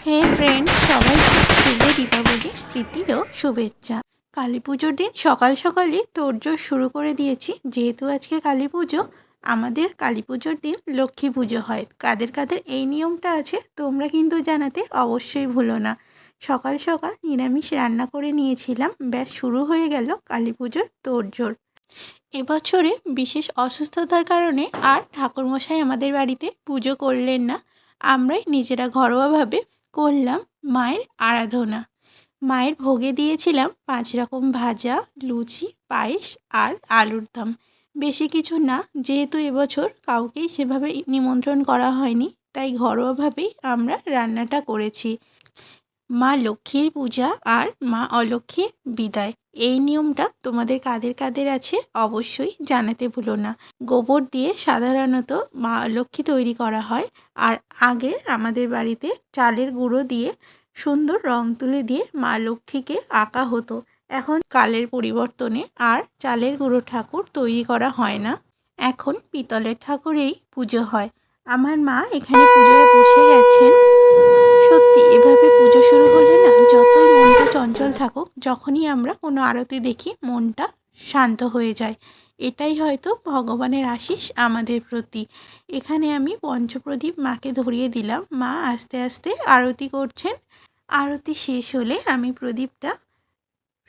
হে friends, সবাইকে শুভ দীপাবলি প্রীতি ও শুভেচ্ছা। কালী পুজোর দিন সকাল সকালই তোড়জোড় শুরু করে দিয়েছি। যেহেতু আজকে কালী পুজো, আমাদের কালী পুজোর দিন লক্ষ্মী পুজো হয়। কাদের কাদের এই নিয়মটা আছে তোমরা কিন্তু জানাতে অবশ্যই ভুলো না। সকাল সকাল নিরামিষ রান্না করে নিয়েছিলাম, ব্যাস শুরু হয়ে গেল কালী পুজোর তোড়জোড়। এবছরে বিশেষ অসুস্থতার কারণে আর ঠাকুরমশাই আমাদের বাড়িতে পুজো করলেন না। আমরাই নিজেরা ঘরোয়াভাবে করলাম মায়ের আরাধনা। মায়ের ভোগে দিয়েছিলাম 5 রকম ভাজা, লুচি, পায়েস আর আলুর দম। বেশি কিছু না, যেহেতু এবছর কাউকেই সেভাবে নিমন্ত্রণ করা হয়নি, তাই ঘরোয়াভাবেই আমরা রান্নাটা করেছি। মা লক্ষ্মীর পূজা আর মা অলক্ষ্মীর বিদায়, এই নিয়মটা তোমাদের কাদের কাদের আছে অবশ্যই জানাতে ভুলো না। গোবর দিয়ে সাধারণত মা লক্ষ্মী তৈরি করা হয়, আর আগে আমাদের বাড়িতে চালের গুঁড়ো দিয়ে সুন্দর রং তুলি দিয়ে মা লক্ষ্মীকে আঁকা হতো। এখন কালের পরিবর্তনে আর চালের গুঁড়ো ঠাকুর তৈরি করা হয় না, এখন পিতলের ঠাকুরেই পুজো হয়। আমার মা এখানে পুজোয় বসে গেছেন। সত্যি এভাবে পুজো শুরু হলে না, যতই মনটা চঞ্চল থাকুক, যখনই আমরা কোনো আরতি দেখি মনটা শান্ত হয়ে যায়। এটাই হয়তো ভগবানের আশিস আমাদের প্রতি। এখানে আমি পঞ্চপ্রদীপ মাকে ধরিয়ে দিলাম, মা আস্তে আস্তে আরতি করছেন। আরতি শেষ হলে আমি প্রদীপটা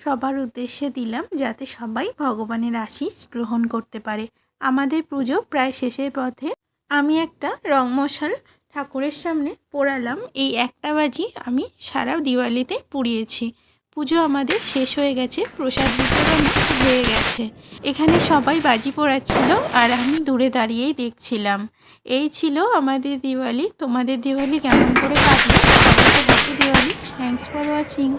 সবার উদ্দেশ্যে দিলাম, যাতে সবাই ভগবানের আশিস গ্রহণ করতে পারে। আমাদের পুজো প্রায় শেষের পথে। আমি একটা রং মশাল ঠাকুরের সামনে পোড়ালাম। এই একটা বাজি আমি সারা দিওয়ালিতে পুড়িয়েছি। পুজো আমাদের শেষ হয়ে গেছে, প্রসাদ বিতরণ হয়ে গেছে। এখানে সবাই বাজি পোড়াচ্ছিল আর আমি দূরে দাঁড়িয়েই দেখছিলাম। এই ছিল আমাদের দিওয়ালি। তোমাদের দিওয়ালি কেমন করে কাটলো? সবাইকে happy Diwali. Thanks for watching.